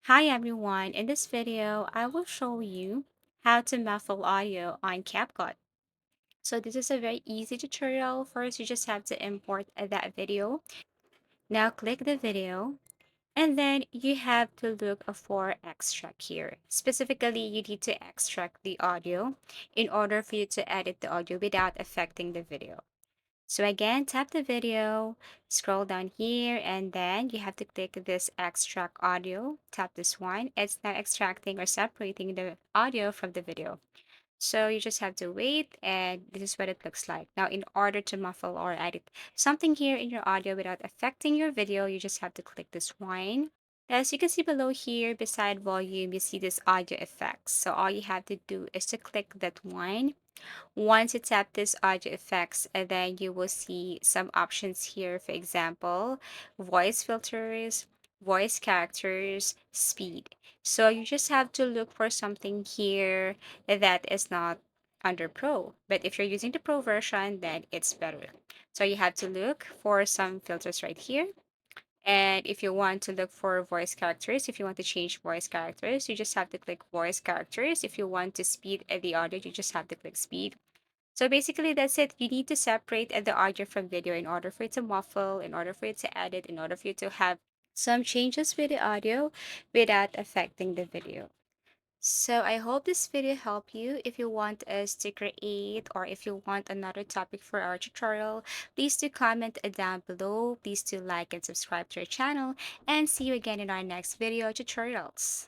Hi everyone, in this video, I will show you how to muffle audio on Capcut. So this is a very easy tutorial. First, you just have to import that video. Now click the video and then you have to look for extract here. Specifically, you need to extract the audio in order for you to edit the audio without affecting the video. So again, tap the video, scroll down here, and then you have to click this extract audio. Tap this one. It's now extracting or separating the audio from the video. So you just have to wait, and this is what it looks like. Now, in order to muffle or edit something here in your audio without affecting your video, you just have to click this one. As you can see below here, beside volume, you see this audio effects. So all you have to do is to click that one. Once you tap this audio effects, and then you will see some options here. For example, voice filters, voice characters, speed. So you just have to look for something here that is not under Pro. But if you're using the Pro version, then it's better. So you have to look for some filters right here. And if you want to look for voice characters, if you want to change voice characters, you just have to click voice characters. If you want to speed the audio, you just have to click speed. So basically, that's it. You need to separate the audio from video in order for it to muffle, in order for it to edit, in order for you to have some changes with the audio without affecting the video. So I hope this video helped you. If you want us to create or if you want another topic for our tutorial, please do comment down below. Please do like and subscribe to our channel and see you again in our next video tutorials.